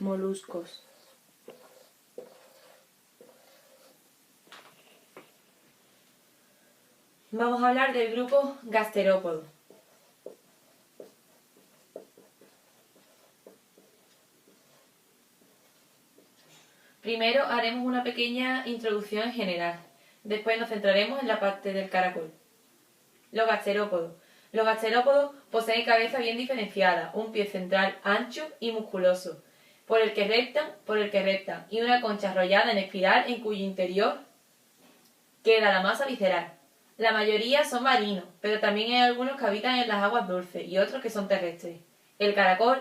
Moluscos. Vamos a hablar del grupo gasterópodo. Primero haremos una pequeña introducción en general. Después nos centraremos en la parte del caracol. Los gasterópodos. Los gasterópodos poseen cabeza bien diferenciada, un pie central ancho y musculoso, por el que reptan, y una concha arrollada en espiral en cuyo interior queda la masa visceral. La mayoría son marinos, pero también hay algunos que habitan en las aguas dulces y otros que son terrestres. El caracol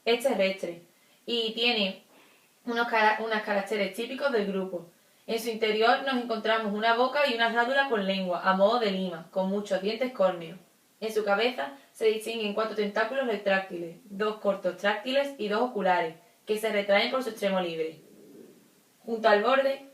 es terrestre y tiene unos caracteres típicos del grupo. En su interior nos encontramos una boca y una rádula con lengua, a modo de lima, con muchos dientes córneos. En su cabeza se distinguen 4 tentáculos retráctiles, 2 cortos tráctiles y 2 oculares, que se retraen por su extremo libre. Junto al borde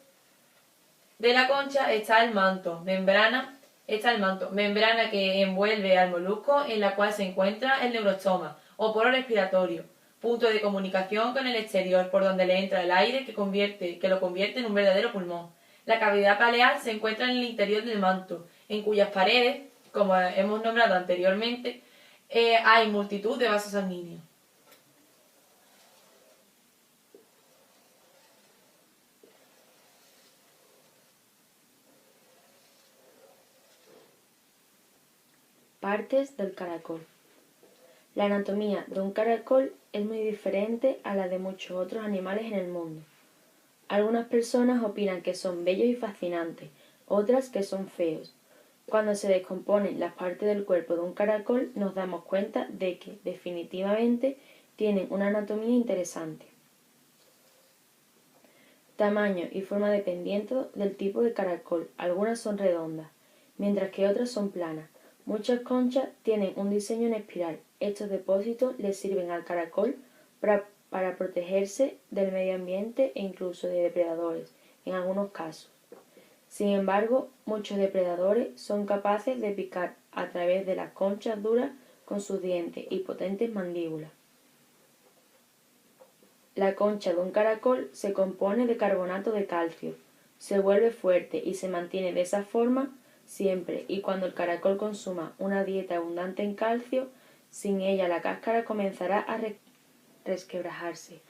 de la concha está el manto, membrana que envuelve al molusco, en la cual se encuentra el neurostoma, o poro respiratorio, punto de comunicación con el exterior, por donde le entra el aire que lo convierte en un verdadero pulmón. La cavidad paleal se encuentra en el interior del manto, en cuyas paredes, como hemos nombrado anteriormente, hay multitud de vasos sanguíneos. Partes del caracol. La anatomía de un caracol es muy diferente a la de muchos otros animales en el mundo. Algunas personas opinan que son bellos y fascinantes, otras que son feos. Cuando se descomponen las partes del cuerpo de un caracol nos damos cuenta de que, definitivamente, tienen una anatomía interesante. Tamaño y forma dependiendo del tipo de caracol. Algunas son redondas, mientras que otras son planas. Muchas conchas tienen un diseño en espiral. Estos depósitos le sirven al caracol para protegerse del medio ambiente e incluso de depredadores, en algunos casos. Sin embargo, muchos depredadores son capaces de picar a través de las conchas duras con sus dientes y potentes mandíbulas. La concha de un caracol se compone de carbonato de calcio, se vuelve fuerte y se mantiene de esa forma siempre, y cuando el caracol consuma una dieta abundante en calcio, sin ella la cáscara comenzará a resquebrajarse.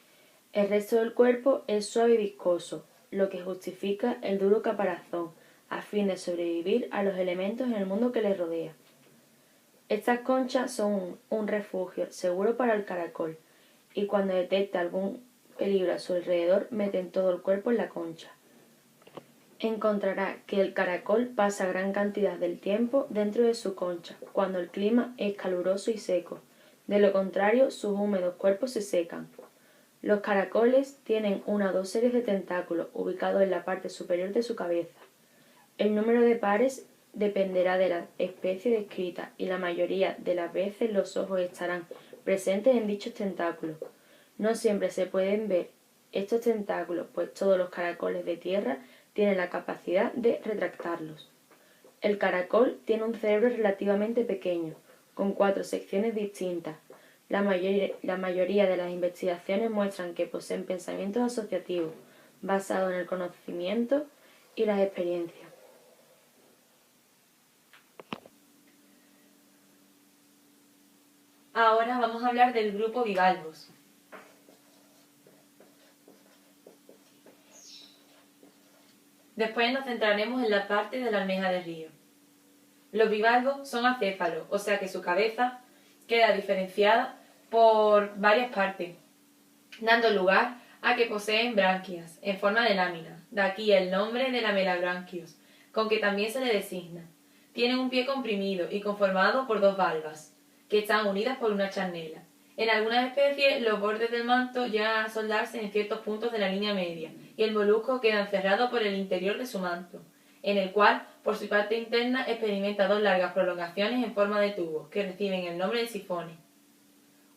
El resto del cuerpo es suave y viscoso, lo que justifica el duro caparazón, a fin de sobrevivir a los elementos en el mundo que le rodea. Estas conchas son un refugio seguro para el caracol, y cuando detecta algún peligro a su alrededor, meten todo el cuerpo en la concha. Encontrará que el caracol pasa gran cantidad del tiempo dentro de su concha, cuando el clima es caluroso y seco. De lo contrario, sus húmedos cuerpos se secan. Los caracoles tienen 1 o 2 series de tentáculos ubicados en la parte superior de su cabeza. El número de pares dependerá de la especie descrita y la mayoría de las veces los ojos estarán presentes en dichos tentáculos. No siempre se pueden ver estos tentáculos, pues todos los caracoles de tierra tienen la capacidad de retractarlos. El caracol tiene un cerebro relativamente pequeño, con 4 secciones distintas. La mayoría de las investigaciones muestran que poseen pensamientos asociativos, basados en el conocimiento y las experiencias. Ahora vamos a hablar del grupo bivalvos. Después nos centraremos en la parte de la almeja de río. Los bivalvos son acéfalos, o sea que su cabeza queda diferenciada por varias partes, dando lugar a que poseen branquias en forma de lámina. De aquí el nombre de lamelabranquios, con que también se le designa. Tienen un pie comprimido y conformado por 2 valvas, que están unidas por una charnela. En algunas especies, los bordes del manto llegan a soldarse en ciertos puntos de la línea media, y el molusco queda encerrado por el interior de su manto, en el cual, por su parte interna, experimenta 2 largas prolongaciones en forma de tubo, que reciben el nombre de sifones.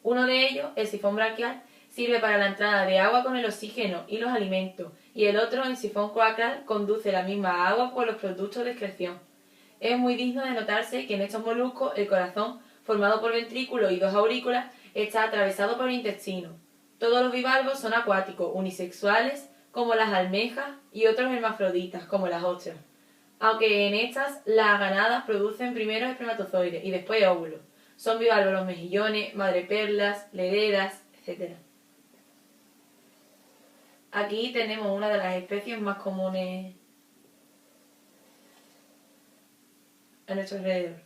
Uno de ellos, el sifón braquial, sirve para la entrada de agua con el oxígeno y los alimentos, y el otro, el sifón cloacal, conduce la misma agua por los productos de excreción. Es muy digno de notarse que en estos moluscos el corazón, formado por ventrículos y 2 aurículas, está atravesado por el intestino. Todos los bivalvos son acuáticos, unisexuales, como las almejas, y otros hermafroditas, como las ostras. Aunque en estas, las ganadas producen primero espermatozoides y después óvulos. Son bivalvos los mejillones, madreperlas, lederas, etc. Aquí tenemos una de las especies más comunes a nuestro alrededor.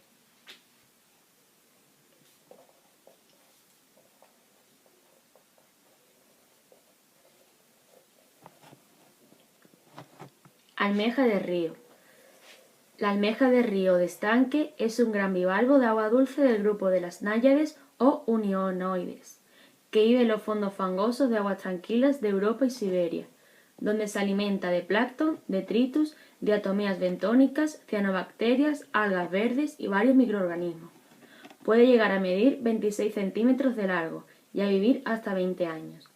Almeja de río. La almeja de río o de estanque es un gran bivalvo de agua dulce del grupo de las náyades o unionoides, que vive en los fondos fangosos de aguas tranquilas de Europa y Siberia, donde se alimenta de plancton, detritus, diatomeas bentónicas, cianobacterias, algas verdes y varios microorganismos. Puede llegar a medir 26 centímetros de largo y a vivir hasta 20 años.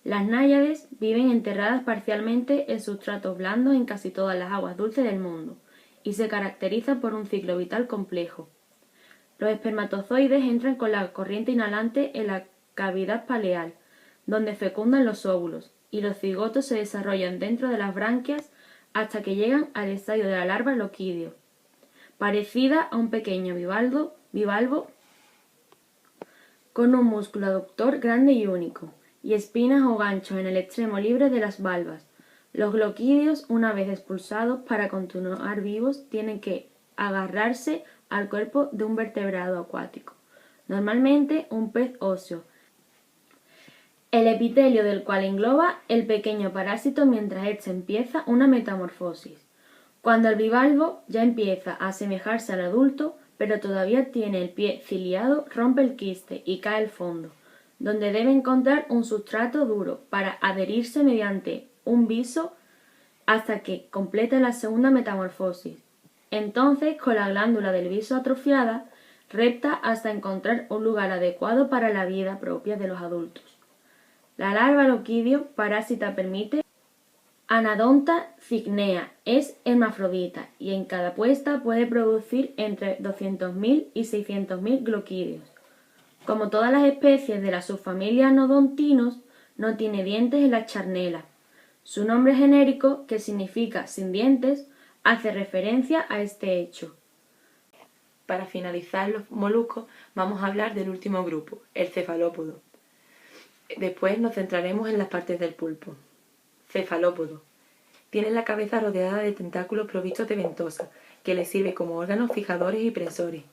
Las náyades viven enterradas parcialmente en sustratos blandos en casi todas las aguas dulces del mundo y se caracterizan por un ciclo vital complejo. Los espermatozoides entran con la corriente inhalante en la cavidad paleal, donde fecundan los óvulos, y los cigotos se desarrollan dentro de las branquias hasta que llegan al estadio de la larva loquidio, parecida a un pequeño bivalvo con un músculo aductor grande y único, y espinas o ganchos en el extremo libre de las valvas. Los gloquidios, una vez expulsados, para continuar vivos, tienen que agarrarse al cuerpo de un vertebrado acuático, normalmente un pez óseo, el epitelio del cual engloba el pequeño parásito mientras éste empieza una metamorfosis. Cuando el bivalvo ya empieza a asemejarse al adulto, pero todavía tiene el pie ciliado, rompe el quiste y cae al fondo, donde debe encontrar un sustrato duro para adherirse mediante un viso hasta que completa la segunda metamorfosis. Entonces, con la glándula del viso atrofiada, repta hasta encontrar un lugar adecuado para la vida propia de los adultos. La larva loquidio parásita permite Anadonta cygnea es hermafrodita y en cada puesta puede producir entre 200.000 y 600.000 gloquidios. Como todas las especies de la subfamilia Anodontinos, no tiene dientes en la charnela. Su nombre genérico, que significa sin dientes, hace referencia a este hecho. Para finalizar los moluscos, vamos a hablar del último grupo, el cefalópodo. Después nos centraremos en las partes del pulpo. Cefalópodo. Tiene la cabeza rodeada de tentáculos provistos de ventosa, que le sirve como órganos fijadores y presores.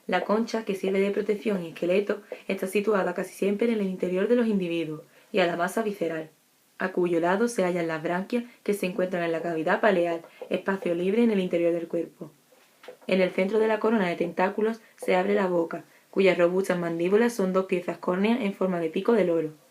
La concha, que sirve de protección y esqueleto, está situada casi siempre en el interior de los individuos y a la masa visceral, a cuyo lado se hallan las branquias que se encuentran en la cavidad paleal, espacio libre en el interior del cuerpo. En el centro de la corona de tentáculos se abre la boca, cuyas robustas mandíbulas son dos piezas córneas en forma de pico de loro.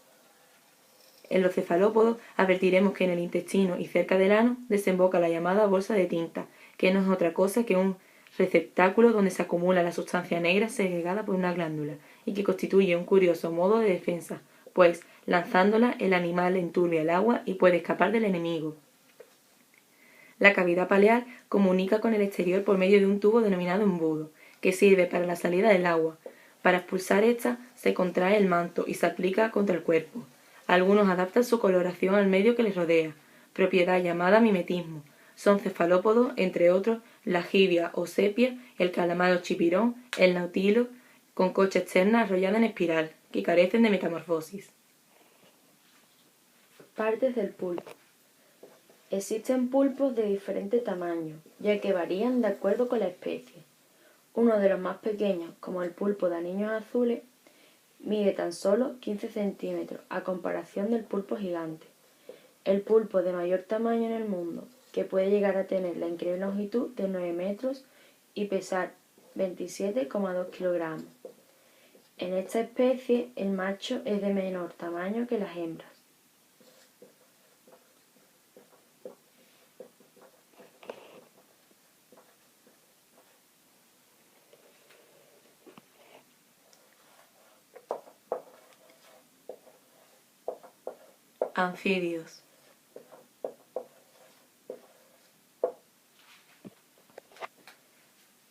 En los cefalópodos advertiremos que en el intestino y cerca del ano desemboca la llamada bolsa de tinta, que no es otra cosa que un receptáculo donde se acumula la sustancia negra segregada por una glándula y que constituye un curioso modo de defensa, pues lanzándola el animal enturbia el agua y puede escapar del enemigo. La cavidad paleal comunica con el exterior por medio de un tubo denominado embudo, que sirve para la salida del agua. Para expulsar esta se contrae el manto y se aplica contra el cuerpo. Algunos adaptan su coloración al medio que les rodea, propiedad llamada mimetismo. Son cefalópodos, entre otros, la jibia o sepia, el calamar o chipirón, el nautilo, con concha externa arrollada en espiral, que carecen de metamorfosis. Partes del pulpo. Existen pulpos de diferente tamaño, ya que varían de acuerdo con la especie. Uno de los más pequeños, como el pulpo de anillos azules, mide tan solo 15 centímetros a comparación del pulpo gigante. El pulpo de mayor tamaño en el mundo, que puede llegar a tener la increíble longitud de 9 metros y pesar 27,2 kilogramos. En esta especie, el macho es de menor tamaño que las hembras. Anfibios.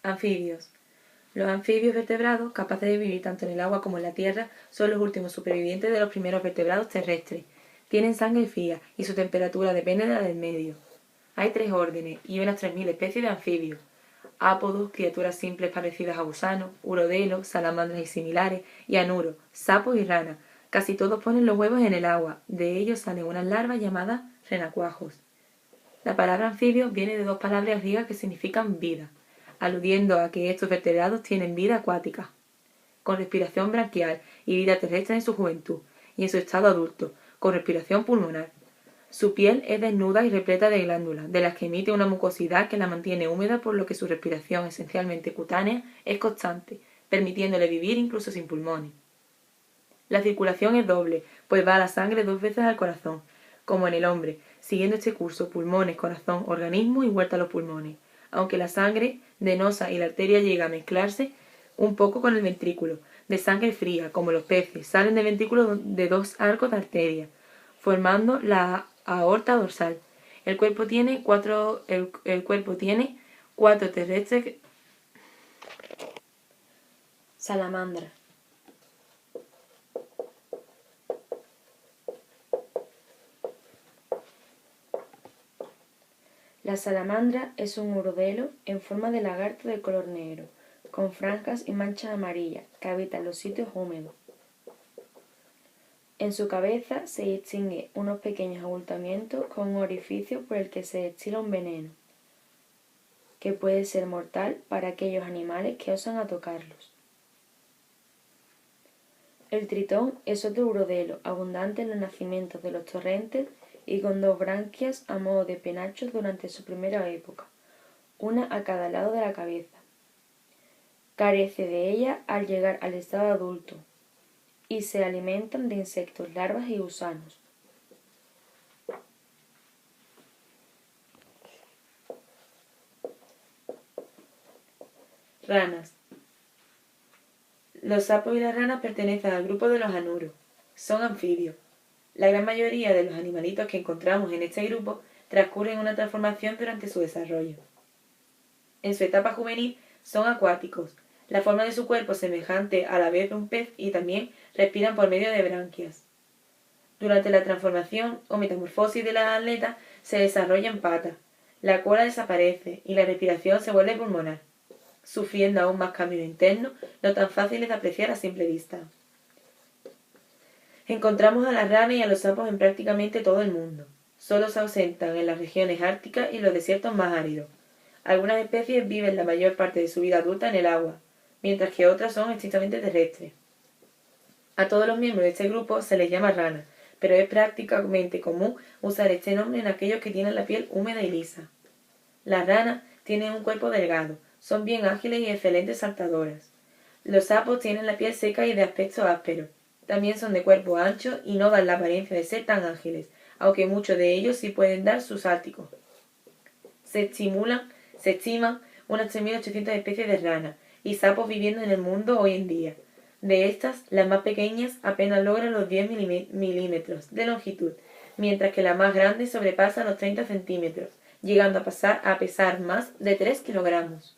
Anfibios. Los anfibios vertebrados, capaces de vivir tanto en el agua como en la tierra, son los últimos supervivientes de los primeros vertebrados terrestres. Tienen sangre fría y su temperatura depende de la del medio. Hay 3 órdenes y unas 3000 especies de anfibios. Ápodos, criaturas simples parecidas a gusanos, urodelos, salamandras y similares, y anuros, sapos y ranas. Casi todos ponen los huevos en el agua. De ellos salen unas larvas llamadas renacuajos. La palabra anfibio viene de 2 palabras griegas que significan vida, aludiendo a que estos vertebrados tienen vida acuática, con respiración branquial y vida terrestre en su juventud, y en su estado adulto, con respiración pulmonar. Su piel es desnuda y repleta de glándulas, de las que emite una mucosidad que la mantiene húmeda, por lo que su respiración, esencialmente cutánea, es constante, permitiéndole vivir incluso sin pulmones. La circulación es doble, pues va la sangre 2 veces al corazón, como en el hombre, siguiendo este curso pulmones, corazón, organismo y vuelta a los pulmones, aunque la sangre venosa y la arteria llega a mezclarse un poco con el ventrículo, de sangre fría, como los peces, salen de ventrículos de 2 arcos de arteria, formando la aorta dorsal. El cuerpo tiene 4 terrestres. Salamandra. La salamandra es un urodelo en forma de lagarto de color negro, con franjas y manchas amarillas, que habita en los sitios húmedos. En su cabeza se distingue unos pequeños abultamientos con un orificio por el que se destila un veneno, que puede ser mortal para aquellos animales que osan tocarlos. El tritón es otro urodelo, abundante en los nacimientos de los torrentes y con 2 branquias a modo de penachos durante su primera época, una a cada lado de la cabeza. Carece de ella al llegar al estado adulto y se alimentan de insectos, larvas y gusanos. Ranas. Los sapos y las ranas pertenecen al grupo de los anuros. Son anfibios. La gran mayoría de los animalitos que encontramos en este grupo transcurren una transformación durante su desarrollo. En su etapa juvenil son acuáticos. La forma de su cuerpo es semejante a la vez de un pez y también respiran por medio de branquias. Durante la transformación o metamorfosis de la aleta se desarrollan patas, la cola desaparece y la respiración se vuelve pulmonar, sufriendo aún más cambios internos no tan fáciles de apreciar a simple vista. Encontramos a las ranas y a los sapos en prácticamente todo el mundo. Solo se ausentan en las regiones árticas y los desiertos más áridos. Algunas especies viven la mayor parte de su vida adulta en el agua, mientras que otras son estrictamente terrestres. A todos los miembros de este grupo se les llama rana, pero es prácticamente común usar este nombre en aquellos que tienen la piel húmeda y lisa. Las ranas tienen un cuerpo delgado, son bien ágiles y excelentes saltadoras. Los sapos tienen la piel seca y de aspecto áspero. También son de cuerpo ancho y no dan la apariencia de ser tan ágiles, aunque muchos de ellos sí pueden dar sus saltos. Se estiman unas 3.800 especies de ranas y sapos viviendo en el mundo hoy en día. De estas, las más pequeñas apenas logran los 10 milímetros de longitud, mientras que la más grande sobrepasa los 30 centímetros, llegando a pesar más de 3 kilogramos.